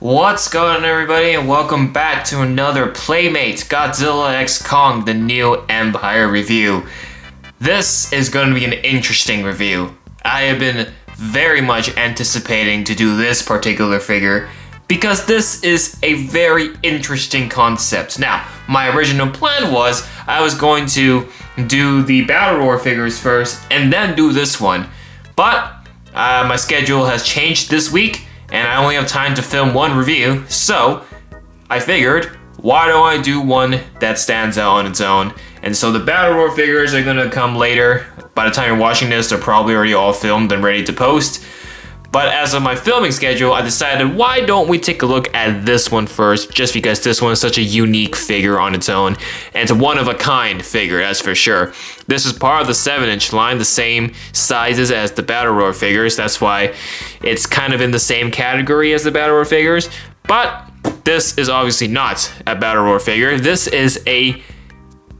What's going on, everybody, and welcome back to another Playmates Godzilla x Kong The New Empire review. This is going to be an interesting review. I have been very much anticipating to do this particular figure because this is a very interesting concept. Now, my original plan was I was going to do the Battle Roar figures first and then do this one, but my schedule has changed this week and I only have time to film one review, so I figured, why don't I do one that stands out on its own? And so the Battle Roar figures are gonna come later. By the time you're watching this, they're probably already all filmed and ready to post. But as of my filming schedule, I decided, why don't we take a look at this one first, just because this one is such a unique figure on its own. And it's a one-of-a-kind figure, that's for sure. This is part of the 7-inch line, the same sizes as the Battle Roar figures. That's why it's kind of in the same category as the Battle Roar figures. But this is obviously not a Battle Roar figure. This is a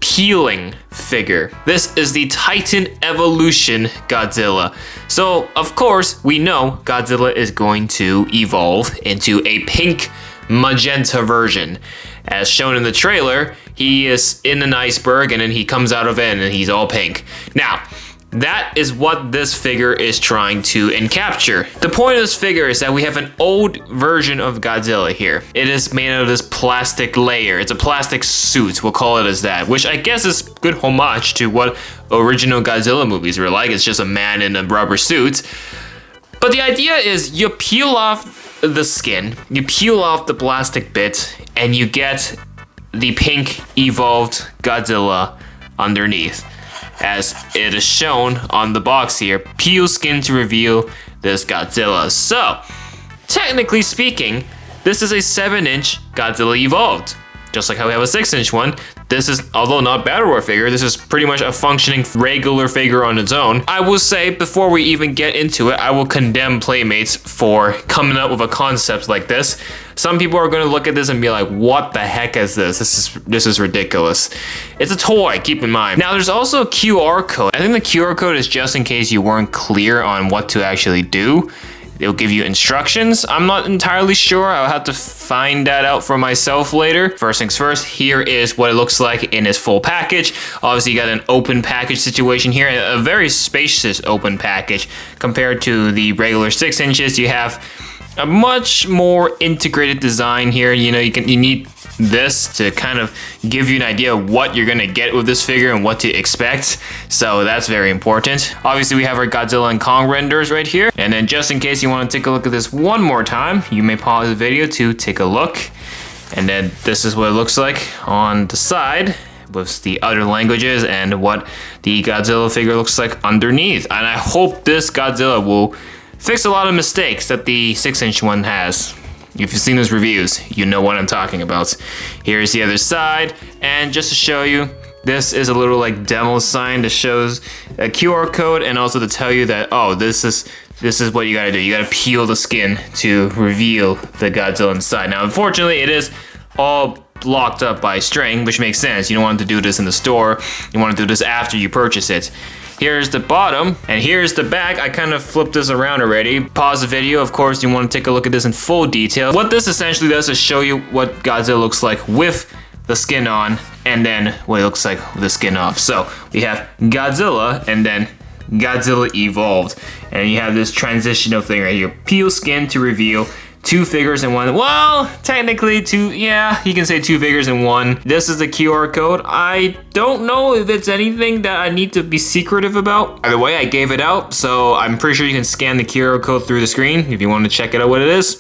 peeling figure. This is the Titan Evolution Godzilla. So, of course, we know Godzilla is going to evolve into a pink magenta version. As shown in the trailer, he is in an iceberg and then he comes out of it and he's all pink. Now, that is what this figure is trying to encapture. The point of this figure is that we have an old version of Godzilla here. It is made out of this plastic layer. It's a plastic suit, we'll call it as that, which I guess is good homage to what original Godzilla movies were like. It's just a man in a rubber suit. But the idea is you peel off the skin, you peel off the plastic bit, and you get the pink evolved Godzilla underneath. As it is shown on the box here, peel skin to reveal this Godzilla. So, technically speaking, this is a 7-inch Godzilla evolved. Just like how we have a 6-inch one, this is, although not Battle Roar figure, this is pretty much a functioning regular figure on its own. I will say, before we even get into it, I will condemn Playmates for coming up with a concept like this. Some people are going to look at this and be like, what the heck is this? This is ridiculous. It's a toy, keep in mind. Now, there's also a QR code. I think the QR code is just in case you weren't clear on what to actually do. It'll give you instructions. I'm not entirely sure. I'll have to find that out for myself later. First things first, here is what it looks like in its full package. Obviously, you got an open package situation here, a very spacious open package. Compared to the regular 6 inches, you have a much more integrated design here. You know, you need this to kind of give you an idea of what you're gonna get with this figure and what to expect. So that's very important. Obviously, we have our Godzilla and Kong renders right here. And then just in case you want to take a look at this one more time, you may pause the video to take a look. And then this is what it looks like on the side with the other languages and what the Godzilla figure looks like underneath. And I hope this Godzilla will fix a lot of mistakes that the 6-inch one has. If you've seen those reviews, you know what I'm talking about. Here's the other side, and just to show you, this is a little like demo sign that shows a QR code and also to tell you that, oh, this is what you gotta do. You gotta peel the skin to reveal the Godzilla inside. Now, unfortunately, it is all locked up by string, which makes sense. You don't want to do this in the store. You want to do this after you purchase it. Here's the bottom, and here's the back. I kind of flipped this around already. Pause the video, of course, you want to take a look at this in full detail. What this essentially does is show you what Godzilla looks like with the skin on, and then what it looks like with the skin off. So we have Godzilla, and then Godzilla Evolved. And you have this transitional thing right here. Peel skin to reveal. 2 figures in one. Well, technically 2, yeah, you can say 2 figures in one. This is the QR code. I don't know if it's anything that I need to be secretive about. Either way, I gave it out, so I'm pretty sure you can scan the QR code through the screen if you want to check it out what it is.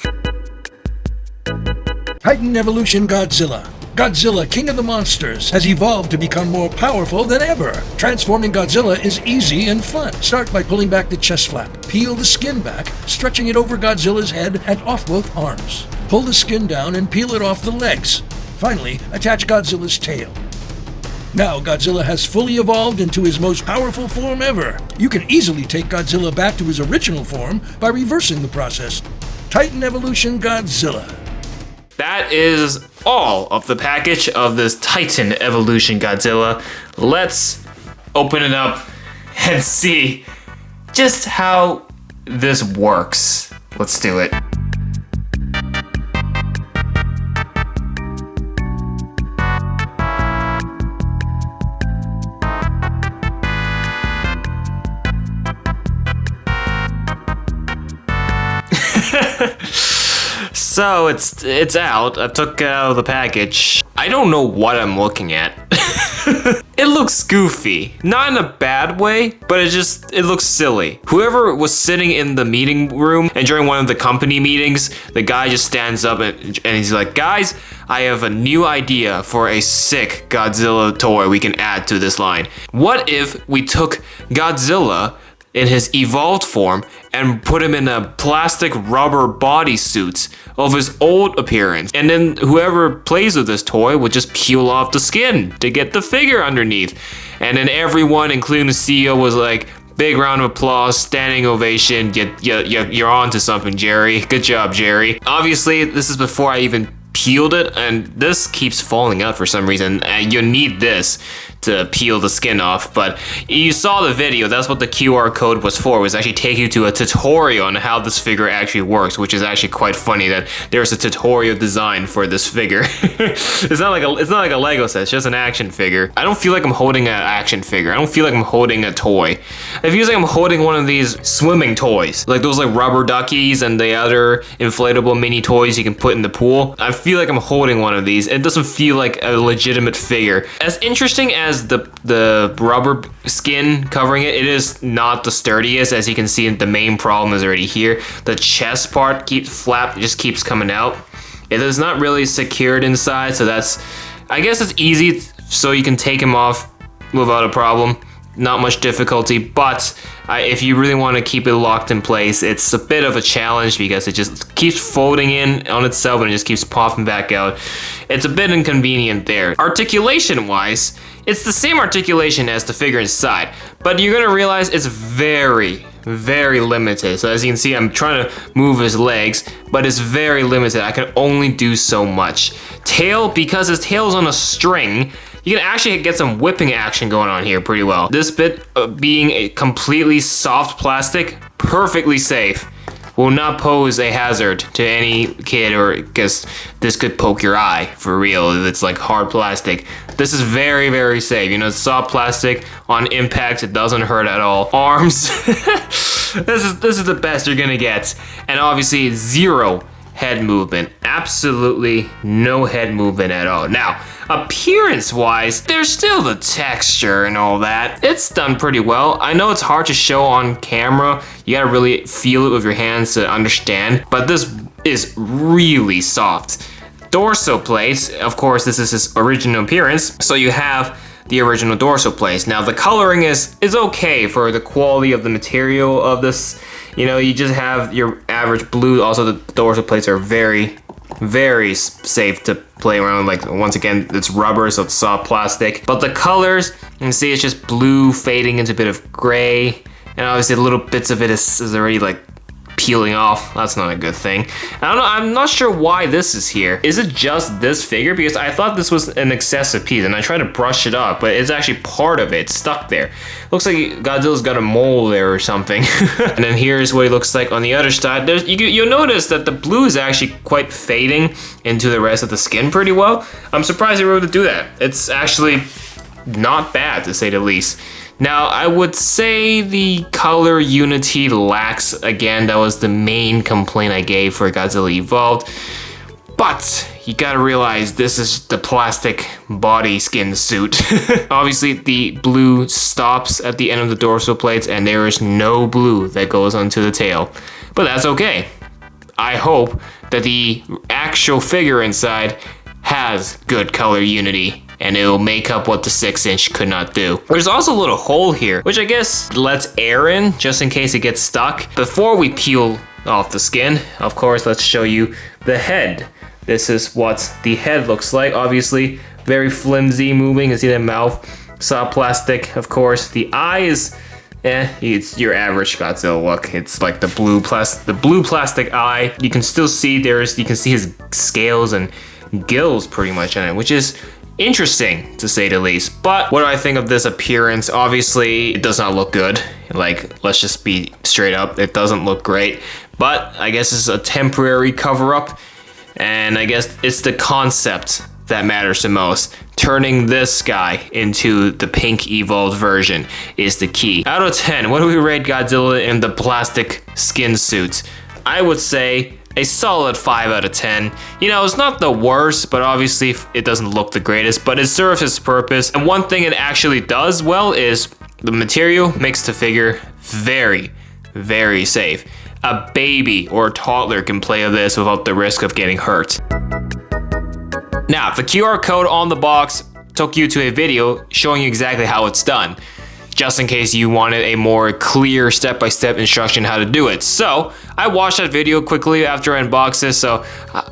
Titan Evolution Godzilla. Godzilla, king of the monsters, has evolved to become more powerful than ever. Transforming Godzilla is easy and fun. Start by pulling back the chest flap. Peel the skin back, stretching it over Godzilla's head and off both arms. Pull the skin down and peel it off the legs. Finally, attach Godzilla's tail. Now Godzilla has fully evolved into his most powerful form ever. You can easily take Godzilla back to his original form by reversing the process. Titan Evolution Godzilla. That is all of the package of this Titan Evolution Godzilla. Let's open it up and see just how this works. Let's do it. So it's out. I took it out of the package. I don't know what I'm looking at. It looks goofy. Not in a bad way, but it looks silly. Whoever was sitting in the meeting room and during one of the company meetings, the guy just stands up and he's like, guys, I have a new idea for a sick Godzilla toy we can add to this line. What if we took Godzilla in his evolved form and put him in a plastic rubber bodysuit of his old appearance, and then whoever plays with this toy would just peel off the skin to get the figure underneath, and then everyone, including the CEO, was like, big round of applause, standing ovation. You're on to something, Jerry. Good job, Jerry. Obviously, this is before I even peeled it, and this keeps falling out for some reason. You need this to peel the skin off, but you saw the video. That's what the QR code was for. It was actually take you to a tutorial on how this figure actually works, which is actually quite funny that there's a tutorial design for this figure. It's not like a Lego set. It's just an action figure. I don't feel like I'm holding an action figure. I don't feel like I'm holding a toy. It feels like I'm holding one of these swimming toys, like those like rubber duckies and the other inflatable mini toys you can put in the pool. I feel like I'm holding one of these. It doesn't feel like a legitimate figure. As interesting as the rubber skin covering it is not the sturdiest. As you can see, the main problem is already here. The chest part just keeps coming out. It is not really secured inside, so I guess it's easy so you can take him off without a problem. Not much difficulty, but if you really want to keep it locked in place, it's a bit of a challenge because it just keeps folding in on itself and it just keeps popping back out. It's a bit inconvenient there. Articulation wise, it's the same articulation as the figure inside, but you're gonna realize it's very, very limited. So as you can see, I'm trying to move his legs, but it's very limited. I can only do so much. Tail, because his tail's on a string, you can actually get some whipping action going on here pretty well. This bit being a completely soft plastic, perfectly safe, will not pose a hazard to any kid, or because this could poke your eye for real if it's like hard plastic. This is very, very safe. You know, it's soft plastic. On impact, it doesn't hurt at all. Arms, this is the best you're gonna get. And obviously zero head movement. Absolutely no head movement at all. Now, appearance wise, there's still the texture and all that. It's done pretty well. I know it's hard to show on camera. You gotta really feel it with your hands to understand, but this is really soft. Dorsal plates, of course, this is his original appearance, so you have the original dorsal plates. Now the coloring is okay for the quality of the material of this. You know, you just have your average blue. Also, the dorsal plates are very, very safe to play around. Like, once again, it's rubber, so it's soft plastic. But the colors, you can see it's just blue fading into a bit of gray. And obviously, little bits of it is already like peeling off. That's not a good thing. I don't know, I'm not sure why this is here. Is it just this figure? Because I thought this was an excessive piece and I tried to brush it up, but it's actually part of it. It's stuck there. Looks like Godzilla's got a mole there or something. And then here's what he looks like on the other side. You'll notice that the blue is actually quite fading into the rest of the skin pretty well. I'm surprised they were able to do that. It's actually not bad, to say the least. Now, I would say the color unity lacks. Again, that was the main complaint I gave for Godzilla Evolved. But you gotta realize this is the plastic body skin suit. Obviously, the blue stops at the end of the dorsal plates, and there is no blue that goes onto the tail. But that's okay. I hope that the actual figure inside has good color unity, and it will make up what the 6-inch could not do. There's also a little hole here, which I guess lets air in just in case it gets stuck. Before we peel off the skin, of course, let's show you the head. This is what the head looks like. Obviously, very flimsy moving. You can see the mouth, soft plastic, of course. The eyes, it's your average Godzilla look. It's like the blue plastic eye. You can still see you can see his scales and gills pretty much in it, which is interesting to say the least. But what do I think of this appearance? Obviously, it does not look good. Like, let's just be straight up, it doesn't look great. But I guess it's a temporary cover-up, and I guess it's the concept that matters the most. Turning this guy into the pink evolved version is the key. Out of 10, what do we rate Godzilla in the plastic skin suit? I would say a solid 5 out of 10. You know, it's not the worst, but obviously it doesn't look the greatest, but it serves its purpose. And one thing it actually does well is the material makes the figure very, very safe. A baby or a toddler can play with this without the risk of getting hurt. Now, the QR code on the box took you to a video showing you exactly how it's done, just in case you wanted a more clear step-by-step instruction how to do it. So I watched that video quickly after I unboxed this, so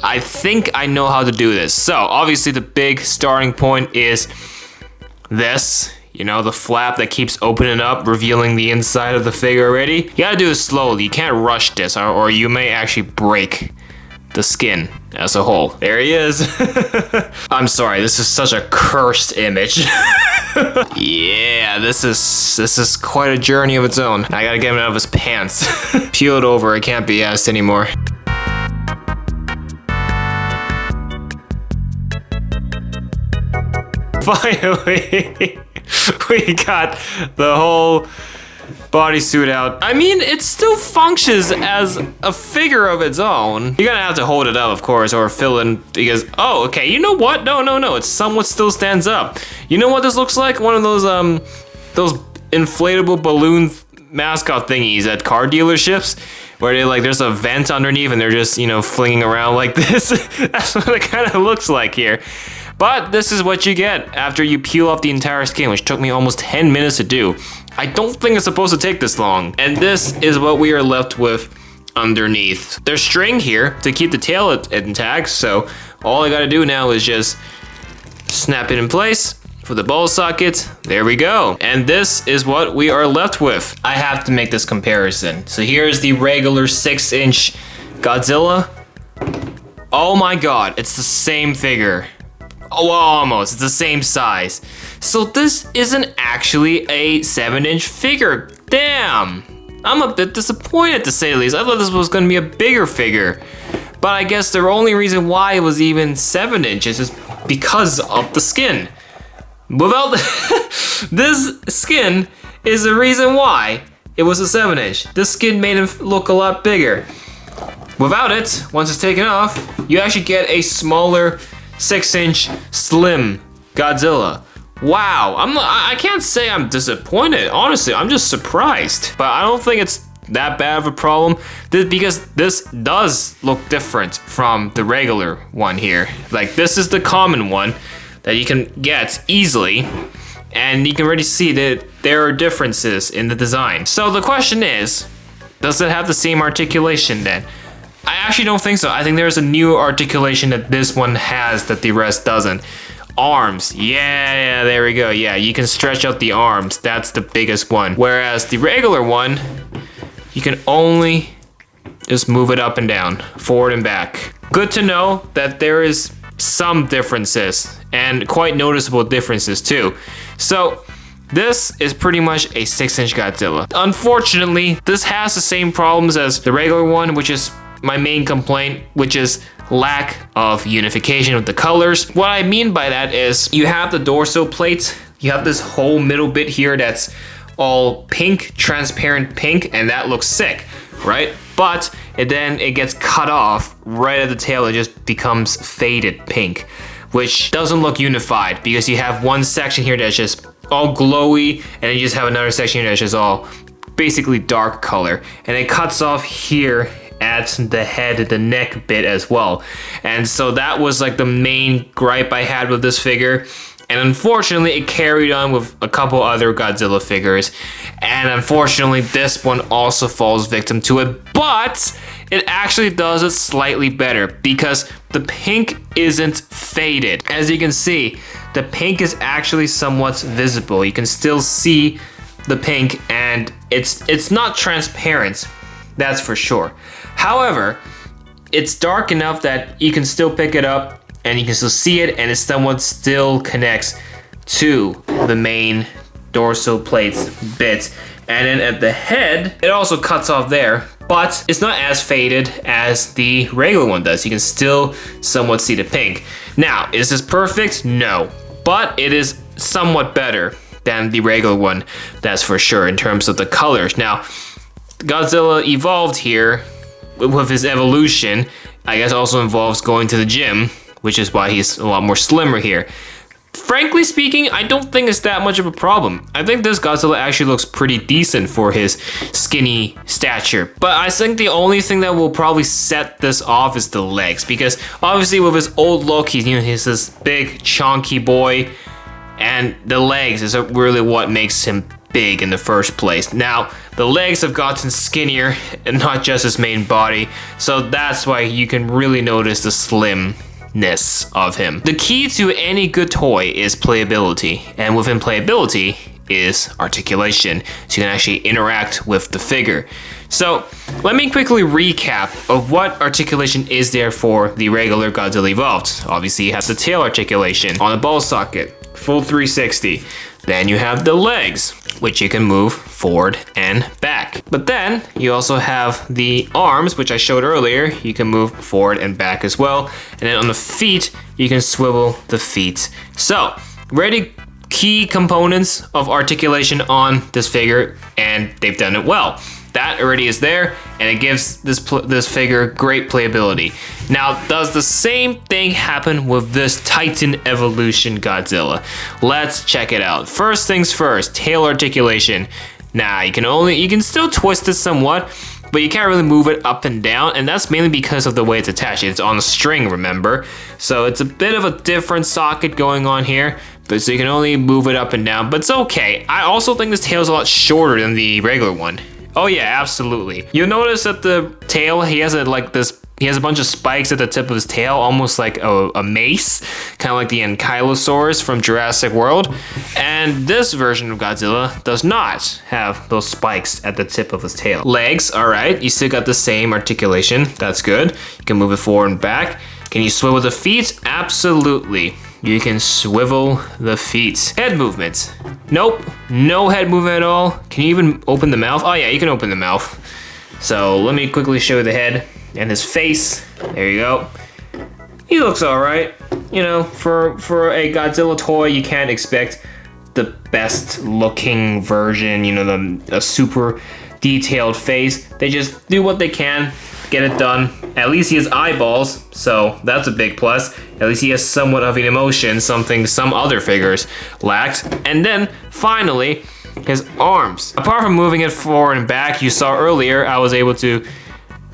I think I know how to do this. So obviously the big starting point is this, you know, the flap that keeps opening up, revealing the inside of the figure already. You gotta do this slowly, you can't rush this or you may actually break the skin as a whole. There he is. I'm sorry, this is such a cursed image. Yeah, this is quite a journey of its own. I gotta get him out of his pants. Peel it over, it can't be asked anymore. Finally, we got the whole bodysuit out. I mean, it still functions as a figure of its own. You're gonna have to hold it up, of course, or fill in because, oh, okay, you know what? No, it somewhat still stands up. You know what this looks like? One of those inflatable balloon mascot thingies at car dealerships, where they like, there's a vent underneath and they're just, you know, flinging around like this. That's what it kind of looks like here. But this is what you get after you peel off the entire skin, which took me almost 10 minutes to do. I don't think it's supposed to take this long. And this is what we are left with underneath. There's string here to keep the tail intact, so all I gotta do now is just snap it in place for the ball socket. There we go. And this is what we are left with. I have to make this comparison. So here's the regular 6-inch Godzilla. Oh my god, it's the same figure. Oh, almost, it's the same size. So this isn't actually a 7-inch figure. Damn, I'm a bit disappointed to say the least. I thought this was gonna be a bigger figure. But I guess the only reason why it was even 7 inches is because of the skin. Without this skin is the reason why it was a 7-inch. This skin made it look a lot bigger. Without it, once it's taken off, you actually get a smaller 6-inch slim Godzilla. Wow, I can't say I'm disappointed. Honestly, I'm just surprised. But I don't think it's that bad of a problem because this does look different from the regular one here. Like, this is the common one that you can get easily, and you can already see that there are differences in the design. So the question is, does it have the same articulation then? I actually don't think so. I think there's a new articulation that this one has that the rest doesn't. Arms, yeah, there we go. Yeah, you can stretch out the arms. That's the biggest one. Whereas the regular one, you can only just move it up and down, forward and back. Good to know that there is some differences and quite noticeable differences too. So this is pretty much a 6-inch Godzilla. Unfortunately, this has the same problems as the regular one, which is my main complaint, which is lack of unification with the colors. What I mean by that is you have the dorsal plate, you have this whole middle bit here that's all pink, transparent pink, and that looks sick, right? But then it gets cut off right at the tail. It just becomes faded pink, which doesn't look unified because you have one section here that's just all glowy, and then you just have another section here that's just all basically dark color, and it cuts off here at the head, the neck bit as well. And so that was like the main gripe I had with this figure. And unfortunately, it carried on with a couple other Godzilla figures. And unfortunately, this one also falls victim to it. But it actually does it slightly better because the pink isn't faded. As you can see, the pink is actually somewhat visible. You can still see the pink, and it's not transparent, that's for sure. However, it's dark enough that you can still pick it up and you can still see it, and it somewhat still connects to the main dorsal plates bit. And then at the head, it also cuts off there, but it's not as faded as the regular one does. You can still somewhat see the pink. Now, is this perfect? No, but it is somewhat better than the regular one, that's for sure, in terms of the colors. Now, Godzilla Evolved here with his evolution, I guess also involves going to the gym, which is why he's a lot more slimmer here. Frankly speaking, I don't think it's that much of a problem. I think this Godzilla actually looks pretty decent for his skinny stature. But I think the only thing that will probably set this off is the legs, because obviously with his old look, he's this big chonky boy, and the legs is really what makes him big in the first place. Now, the legs have gotten skinnier and not just his main body, so that's why you can really notice the slimness of him. The key to any good toy is playability, and within playability is articulation, so you can actually interact with the figure. So let me quickly recap of what articulation is there for the regular Godzilla Evolved. Obviously you have the tail articulation on the ball socket, full 360. Then you have the legs, which you can move forward and back. But then you also have the arms, which I showed earlier. You can move forward and back as well. And then on the feet, you can swivel the feet. So, really key components of articulation on this figure, and they've done it well. That already is there, and it gives this figure great playability. Now, does the same thing happen with this Titan Evolution Godzilla? Let's check it out. First things first, tail articulation. Now, you can still twist it somewhat, but you can't really move it up and down, and that's mainly because of the way it's attached. It's on a string, remember? So it's a bit of a different socket going on here, but so you can only move it up and down, but it's okay. I also think this tail is a lot shorter than the regular one. Oh yeah, absolutely. You'll notice that the tail, he has a bunch of spikes at the tip of his tail, almost like a mace, kind of like the Ankylosaurus from Jurassic World. And this version of Godzilla does not have those spikes at the tip of his tail. Legs, all right, you still got the same articulation. That's good. You can move it forward and back. Can you swivel the feet? Absolutely. You can swivel the feet. Head movement. Nope, no head movement at all. Can you even open the mouth? Oh yeah, you can open the mouth. So let me quickly show you the head and his face. There you go. He looks all right. You know, for a Godzilla toy, you can't expect the best looking version, you know, a super detailed face. They just do what they can, get it done. At least he has eyeballs, so that's a big plus. At least he has somewhat of an emotion, something some other figures lacked. And then, finally, his arms. Apart from moving it forward and back, you saw earlier, I was able to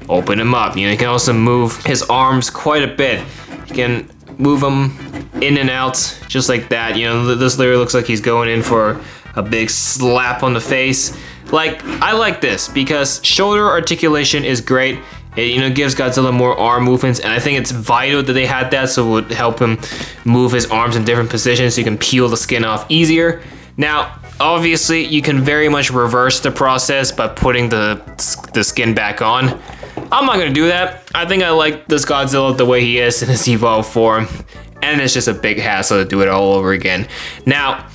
open him up. You know, you can also move his arms quite a bit. You can move them in and out, just like that. You know, this literally looks like he's going in for a big slap on the face. Like, I like this because shoulder articulation is great. It, you know, gives Godzilla more arm movements, and I think it's vital that they had that, so it would help him move his arms in different positions so you can peel the skin off easier. Now, obviously, you can very much reverse the process by putting the skin back on. I'm not gonna do that. I think I like this Godzilla the way he is in his evolved form, and it's just a big hassle to do it all over again. Now,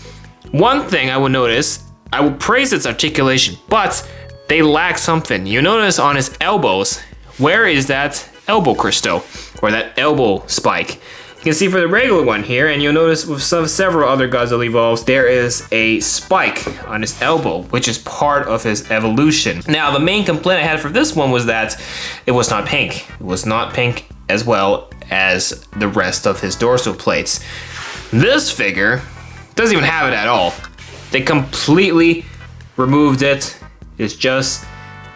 one thing I would notice, I will praise its articulation, but they lack something. You notice on his elbows, where is that elbow crystal, or that elbow spike? You can see for the regular one here, and you'll notice with several other Godzilla Evolves, there is a spike on his elbow, which is part of his evolution. Now, the main complaint I had for this one was that it was not pink. It was not pink as well as the rest of his dorsal plates. This figure doesn't even have it at all. They completely removed it. It's just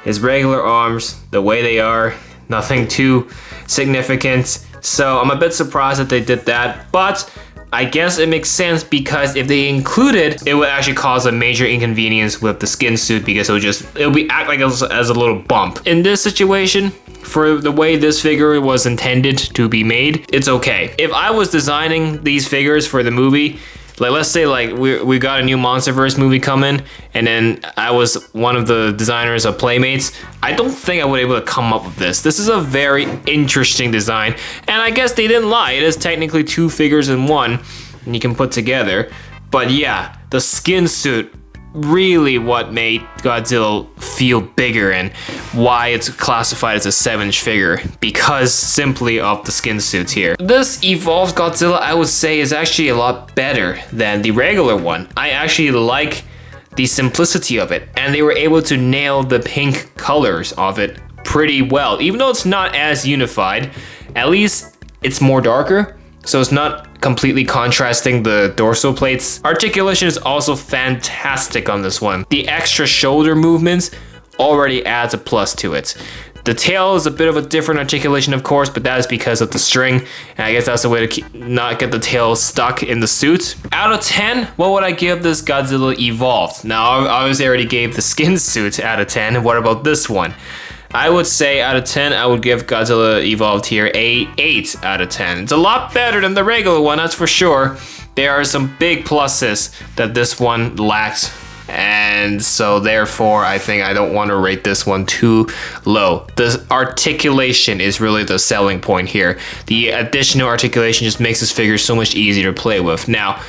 his regular arms, the way they are, nothing too significant. So I'm a bit surprised that they did that, but I guess it makes sense because if they included, it would actually cause a major inconvenience with the skin suit because it'll be act like as a little bump. In this situation, for the way this figure was intended to be made, it's okay. If I was designing these figures for the movie, like let's say like we got a new MonsterVerse movie coming, and then I was one of the designers of Playmates, I don't think I would be able to come up with this. This is a very interesting design, and I guess they didn't lie. It is technically two figures in one, and you can put together. But yeah, the skin suit, really what made Godzilla feel bigger and why it's classified as a 7-inch figure, because simply of the skin suits here. This evolved Godzilla, I would say, is actually a lot better than the regular one. I actually like the simplicity of it, and they were able to nail the pink colors of it pretty well. Even though it's not as unified, at least it's more darker, so it's not completely contrasting the dorsal plates. Articulation is also fantastic on this one. The extra shoulder movements already adds a plus to it. The tail is a bit of a different articulation, of course, but that is because of the string, and I guess that's the way to not get the tail stuck in the suit. Out of 10, what would I give this Godzilla Evolved? Now, I obviously already gave the skin suit out of 10. What about this one? I would say out of 10, I would give Godzilla Evolved here a 8 out of 10. It's a lot better than the regular one, that's for sure. There are some big pluses that this one lacks, and so therefore I think I don't want to rate this one too low. The articulation is really the selling point here. The additional articulation just makes this figure so much easier to play with. Now,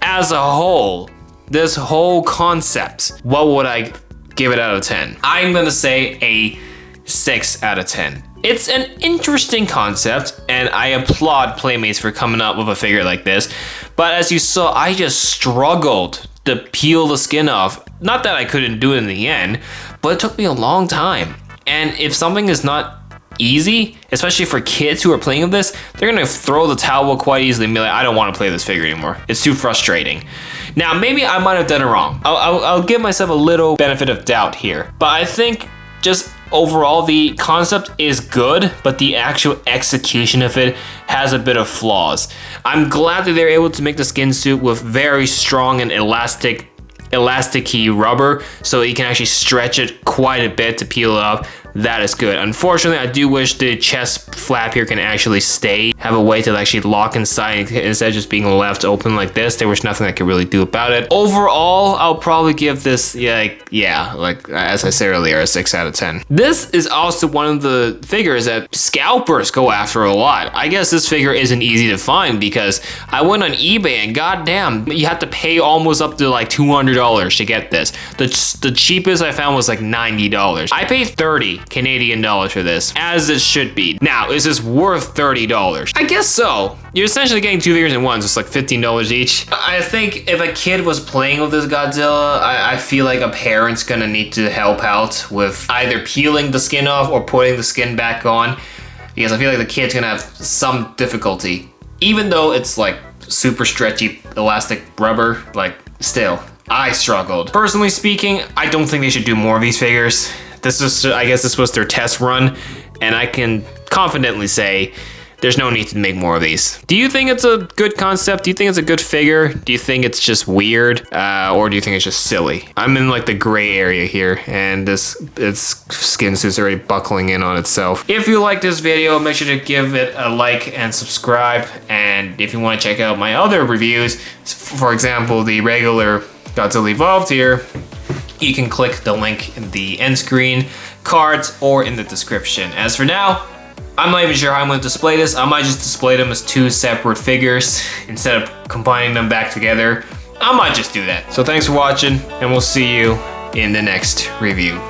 as a whole, this whole concept, what would I give it out of 10? I'm gonna say a 6 out of 10. It's an interesting concept, and I applaud Playmates for coming up with a figure like this, but as you saw, I just struggled to peel the skin off. Not that I couldn't do it in the end, but it took me a long time. And if something is not easy, especially for kids who are playing with this, they're gonna throw the towel quite easily and be like, I don't want to play this figure anymore. It's too frustrating. Now, maybe I might have done it wrong. I'll give myself a little benefit of doubt here, but I think just overall the concept is good, but the actual execution of it has a bit of flaws. I'm glad that they're able to make the skin suit with very strong and elasticy rubber, so you can actually stretch it quite a bit to peel it up. That is good. Unfortunately, I do wish the chest flap here can actually stay, have a way to actually lock inside instead of just being left open like this. There was nothing I could really do about it. Overall, I'll probably give this, like as I said earlier, a 6 out of 10. This is also one of the figures that scalpers go after a lot. I guess this figure isn't easy to find because I went on eBay and goddamn, you had to pay almost up to like $200 to get this. The cheapest I found was like $90. I paid 30 Canadian dollars for this, as it should be. Now, is this worth $30? I guess so. You're essentially getting two figures in one, so it's like $15 each. I think if a kid was playing with this Godzilla, I feel like a parent's gonna need to help out with either peeling the skin off or putting the skin back on, because I feel like the kid's gonna have some difficulty. Even though it's like super stretchy elastic rubber, like still, I struggled. Personally speaking, I don't think they should do more of these figures. I guess this was their test run, and I can confidently say there's no need to make more of these. Do you think it's a good concept? Do you think it's a good figure? Do you think it's just weird? Or do you think it's just silly? I'm in like the gray area here, and its skin suit's already buckling in on itself. If you like this video, make sure to give it a like and subscribe. And if you want to check out my other reviews, for example, the regular Godzilla Evolved here, you can click the link in the end screen, cards, or in the description. As for now, I'm not even sure how I'm going to display this. I might just display them as two separate figures instead of combining them back together. I might just do that. So thanks for watching, and we'll see you in the next review.